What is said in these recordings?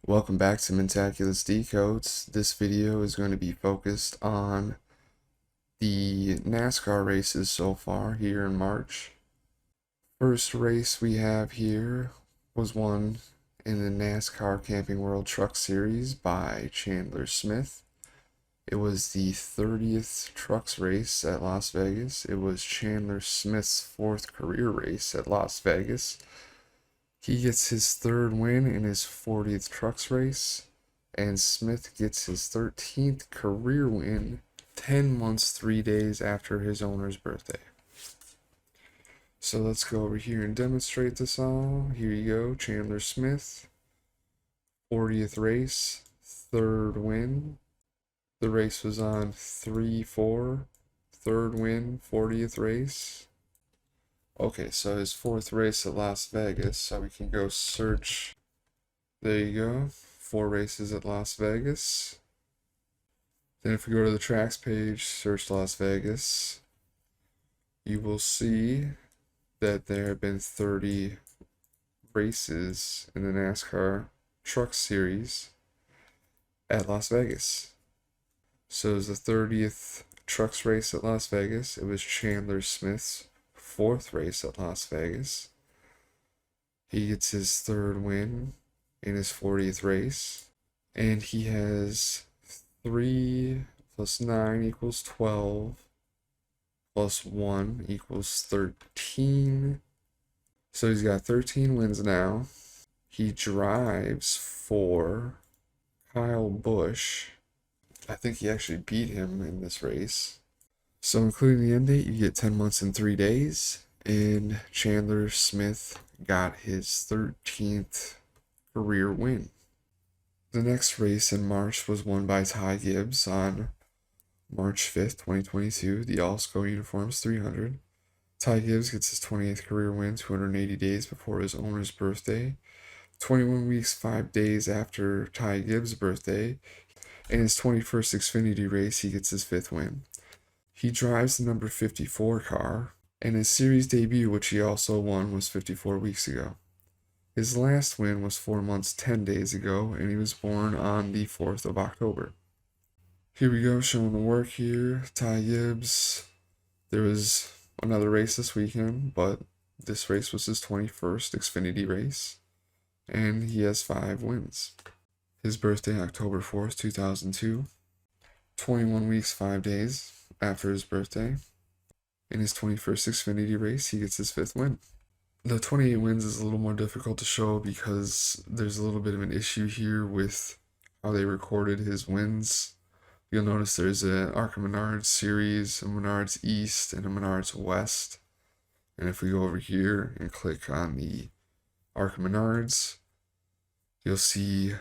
Welcome back to Mentaculous Decodes. This video is going to be focused on the NASCAR races so far here in March. First race we have here was won in the NASCAR Camping World Truck Series by Chandler Smith. It was the 30th Trucks race at Las Vegas. It was Chandler Smith's fourth career race at Las Vegas. He gets his third win in his 40th Trucks race, and Smith gets his 13th career win 10 months, 3 days after his owner's birthday. So let's go over here and demonstrate this all. Here you go, Chandler Smith, 40th race, third win. The race was on 3-4, third win, 40th race. Okay, so his fourth race at Las Vegas, so we can go search. There you go, 4 races at Las Vegas. Then if we go to the tracks page, search Las Vegas, you will see that there have been 30 races in the NASCAR Truck Series at Las Vegas. So it was the 30th Trucks race at Las Vegas. It was Chandler Smith's fourth race at Las Vegas. He gets his third win in his 40th race, and he has 3 plus 9 equals 12 plus 1 equals 13. So he's got 13 wins now. He drives for Kyle Busch. I think he actually beat him in this race. So including the end date, you get 10 months and 3 days, and Chandler Smith got his 13th career win. The next race in March was won by Ty Gibbs on March 5th, 2022, the All-Sco Uniforms 300. Ty Gibbs gets his 28th career win 280 days before his owner's birthday. 21 weeks, 5 days after Ty Gibbs' birthday, in his 21st Xfinity race, he gets his 5th win. He drives the number 54 car, and his series debut, which he also won, was 54 weeks ago. His last win was 4 months, 10 days ago, and he was born on the 4th of October. Here we go, showing the work here. Ty Gibbs. There was another race this weekend, but this race was his 21st Xfinity race, and he has 5 wins. His birthday, October 4th, 2002. 21 weeks, 5 days after his birthday. In his 21st Xfinity race, he gets his 5th win. The 28 wins is a little more difficult to show because there's a little bit of an issue here with how they recorded his wins. You'll notice there's an ARCA Menards series, a Menards East, and a Menards West. And if we go over here and click on the ARCA Menards, you'll see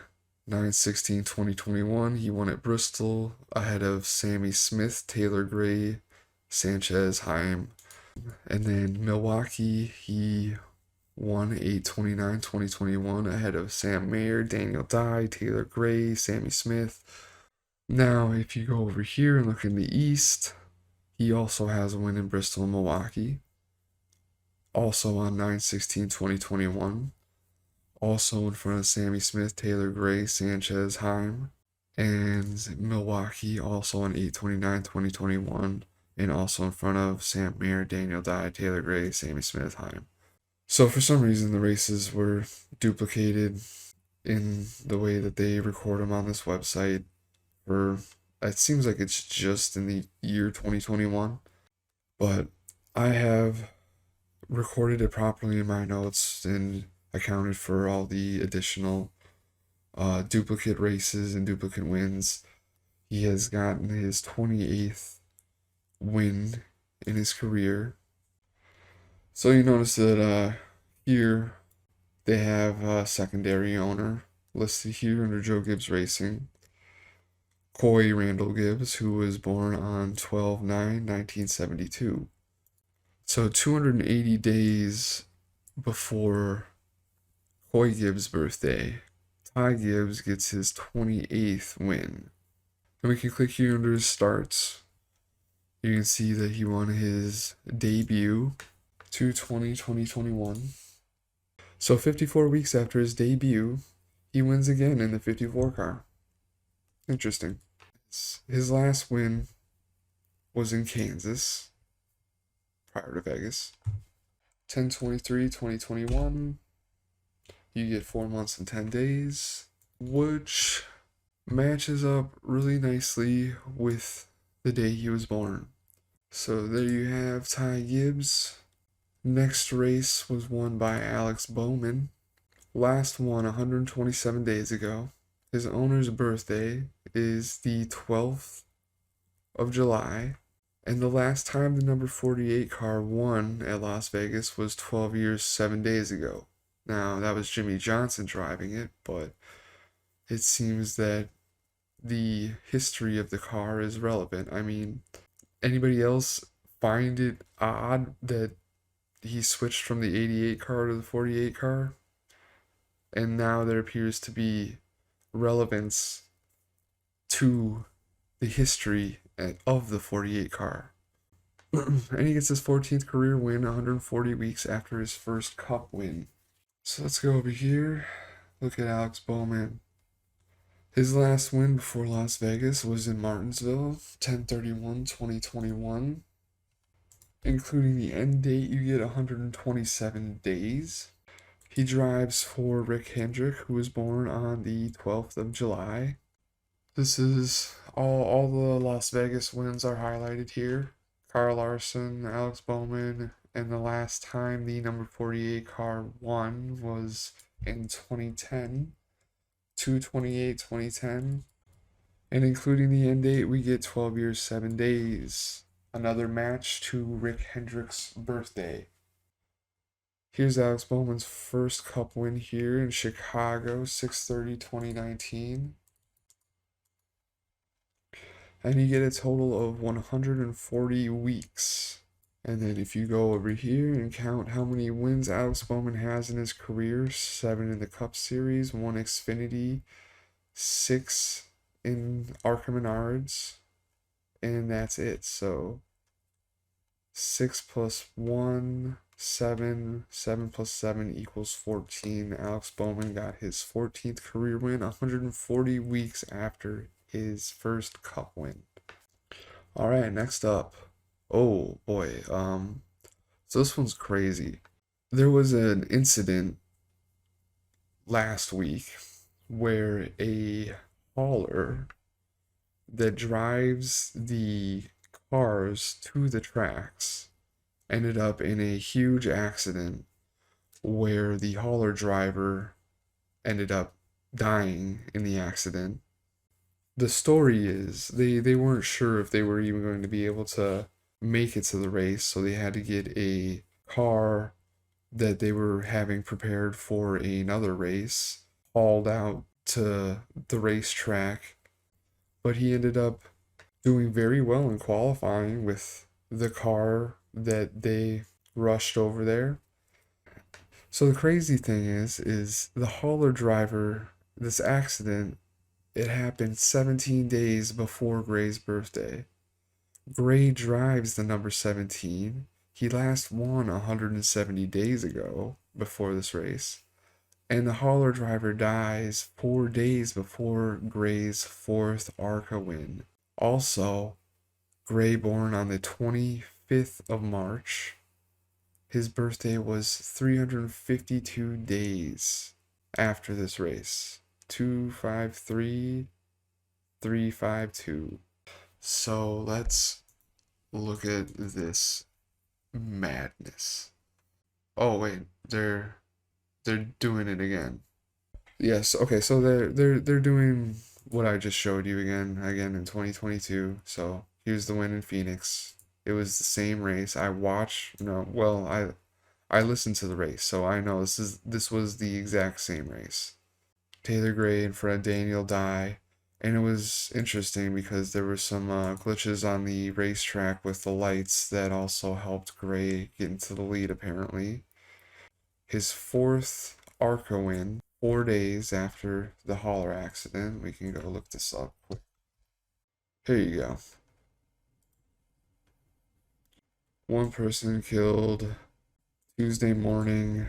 9/16/2021, he won at Bristol ahead of Sammy Smith, Taylor Gray, Sanchez, Haim. And then Milwaukee, he won 8/29/2021 ahead of Sam Mayer, Daniel Dye, Taylor Gray, Sammy Smith. Now, if you go over here and look in the East, he also has a win in Bristol and Milwaukee. Also on 9/16/2021. Also in front of Sammy Smith, Taylor Gray, Sanchez, Haim. And Milwaukee also on 8/29/2021. And also in front of Sam Mayer, Daniel Dye, Taylor Gray, Sammy Smith, Haim. So for some reason, the races were duplicated in the way that they record them on this website. It seems like it's just in the year 2021. But I have recorded it properly in my notes and accounted for all the additional duplicate races and duplicate wins. He has gotten his 28th win in his career. So you notice that here they have a secondary owner listed here under Joe Gibbs Racing, Coy Randall Gibbs, who was born on 12/9/1972. So 280 days before Coy Gibbs' birthday, Ty Gibbs gets his 28th win. And we can click here under his starts. You can see that he won his debut 2/20/2021. So 54 weeks after his debut, he wins again in the 54 car. Interesting. His last win was in Kansas, prior to Vegas. 10/23/2021. You get 4 months and 10 days, which matches up really nicely with the day he was born. So there you have Ty Gibbs. Next race was won by Alex Bowman. Last won 127 days ago. His owner's birthday is the 12th of July. And the last time the number 48 car won at Las Vegas was 12 years, 7 days ago. Now, that was Jimmy Johnson driving it, but it seems that the history of the car is relevant. I mean, anybody else find it odd that he switched from the 88 car to the 48 car? And now there appears to be relevance to the history of the 48 car. And he gets his 14th career win 140 weeks after his first Cup win. So let's go over here. Look at Alex Bowman. His last win before Las Vegas was in Martinsville, 10/31/2021. Including the end date, you get 127 days. He drives for Rick Hendrick, who was born on the 12th of July. This is all the Las Vegas wins are highlighted here. Kyle Larson, Alex Bowman, and the last time the number 48 car won was in 2010, 2/28/2010. And including the end date, we get 12 years, 7 days. Another match to Rick Hendrick's birthday. Here's Alex Bowman's first Cup win here in Chicago, 6/30/2019. And you get a total of 140 weeks. And then if you go over here and count how many wins Alex Bowman has in his career, 7 in the Cup Series, 1 Xfinity, 6 in ARCA Menards, and that's it. So 6 plus 1, 7, 7 plus 7 equals 14. Alex Bowman got his 14th career win 140 weeks after his first Cup win. All right, next up. Oh boy, so this one's crazy. There was an incident last week where a hauler that drives the cars to the tracks ended up in a huge accident where the hauler driver ended up dying in the accident. The story is they weren't sure if they were even going to be able to make it to the race, so they had to get a car that they were having prepared for another race hauled out to the racetrack. But he ended up doing very well in qualifying with the car that they rushed over there. So the crazy thing is the hauler driver, this accident, it happened 17 days before Gray's birthday. Gray drives the number 17. He last won 170 days ago before this race. And the hauler driver dies 4 days before Gray's 4th ARCA win. Also, Gray born on the 25th of March. His birthday was 352 days after this race. 253-352. So let's look at this madness. Oh wait, they're doing it again. Yes, okay, so they're doing what I just showed you again in 2022. So here's the win in Phoenix. It was the same race. I listened to the race, so I know this was the exact same race. Taylor Gray and Fred Daniel die, and it was interesting because there were some glitches on the racetrack with the lights that also helped Gray get into the lead apparently. His 4th ARCA win, 4 days after the hauler accident. We can go look this up. Here you go. One person killed Tuesday morning.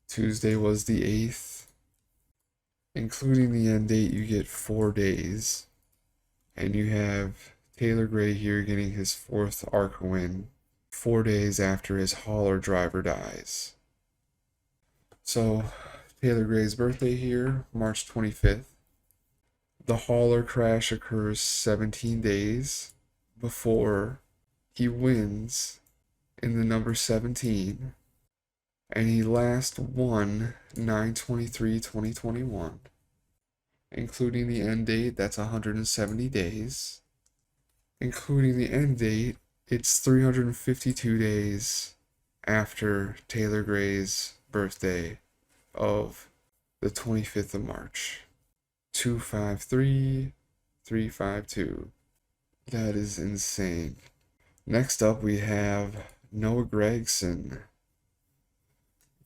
Tuesday was the 8th. Including the end date, you get 4 days. And you have Taylor Gray here getting his 4th ARCA win 4 days after his hauler driver dies. So, Taylor Gray's birthday here, March 25th. The hauler crash occurs 17 days before he wins in the number 17, and he last won 9/23/2021, including the end date, that's 170 days. Including the end date, it's 352 days after Taylor Gray's birthday of the 25th of March. 253352. That is insane. Next up, we have Noah Gragson.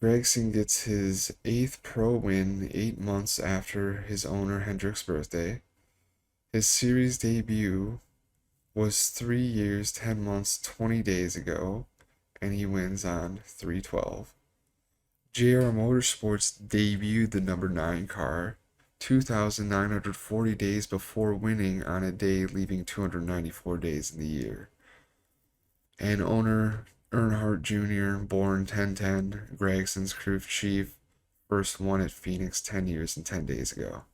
Gragson gets his 8th pro win 8 months after his owner Hendrick's birthday. His series debut was 3 years, 10 months, 20 days ago, and he wins on 3/12. JR Motorsports debuted the number 9 car 2,940 days before winning on a day leaving 294 days in the year. And owner Earnhardt Jr., born 10/10, Gragson's crew chief, first won at Phoenix 10 years and 10 days ago.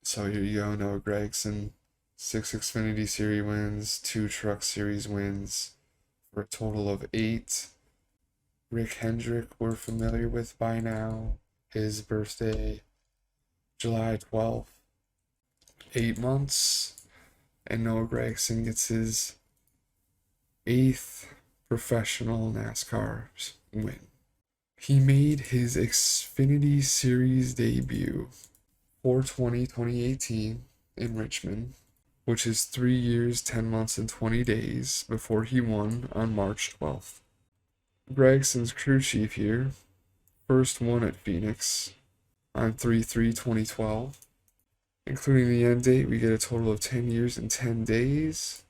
So here you go, Noah Gragson, 6 Xfinity Series wins, 2 Truck Series wins, for a total of 8. Rick Hendrick we're familiar with by now. His birthday, July 12th. 8 months, and Noah Gragson gets his 8th professional NASCAR win. He made his Xfinity Series debut 4/20/2018 in Richmond, which is 3 years, 10 months, and 20 days before he won on March 12th. Gragson's crew chief here first won at Phoenix on 3/3/2012. Including the end date, we get a total of 10 years and 10 days.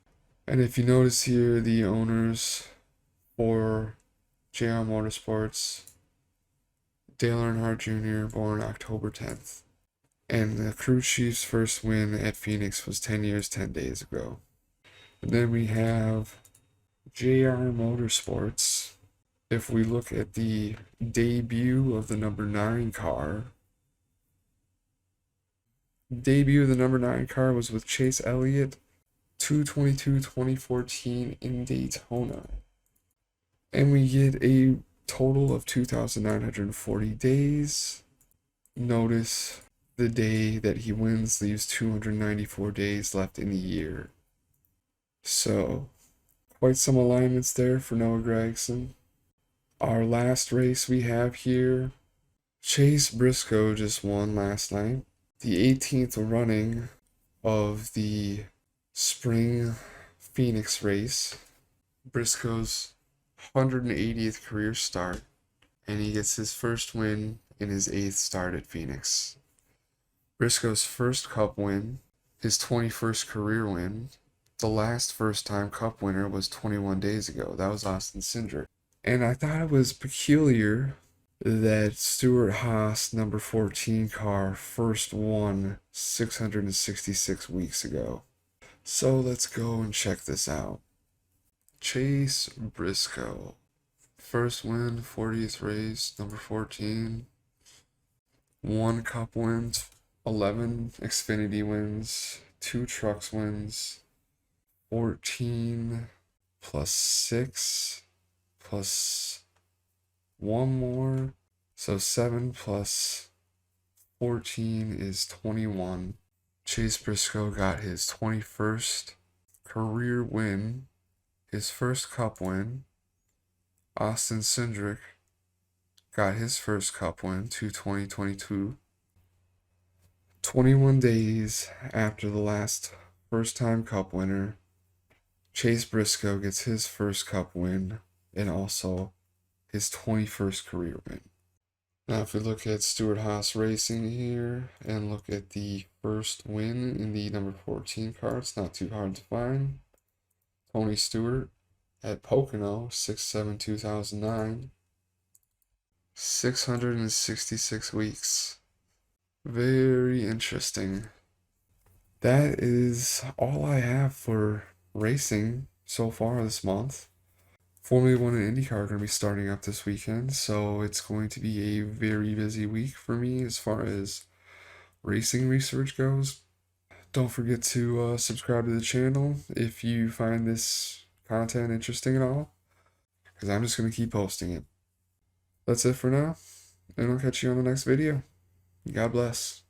And if you notice here, the owners for JR Motorsports, Dale Earnhardt Jr., born October 10th. And the crew chief's first win at Phoenix was 10 years, 10 days ago. And then we have JR Motorsports. If we look at the debut of the number 9 car, was with Chase Elliott, 2/22/2014 in Daytona. And we get a total of 2,940 days. Notice the day that he wins leaves 294 days left in the year. So, quite some alignments there for Noah Gragson. Our last race we have here, Chase Briscoe just won last night, the 18th running of the spring Phoenix race. Briscoe's 180th career start, and he gets his first win in his 8th start at Phoenix. Briscoe's first Cup win, his 21st career win. The last first-time Cup winner was 21 days ago. That was Austin Cindric. And I thought it was peculiar that Stuart Haas number 14 car first won 666 weeks ago. So let's go and check this out. Chase Briscoe, first win, 40th race, number 14. 1 Cup wins, 11 Xfinity wins, 2 Trucks wins, 14 plus 6 plus 1 more, so 7 plus 14 is 21. Chase Briscoe got his 21st career win, his first Cup win. Austin Cindric got his first Cup win, 2/20/22. 21 days after the last first-time Cup winner, Chase Briscoe gets his first Cup win and also his 21st career win. Now, if we look at Stuart Haas Racing here and look at the first win in the number 14 car, it's not too hard to find. Tony Stewart at Pocono, 6/7/2009. 666 weeks. Very interesting. That is all I have for racing so far this month. Formula One and IndyCar are going to be starting up this weekend, so it's going to be a very busy week for me as far as racing research goes. Don't forget to subscribe to the channel if you find this content interesting at all, because I'm just going to keep posting it. That's it for now, and I'll catch you on the next video. God bless.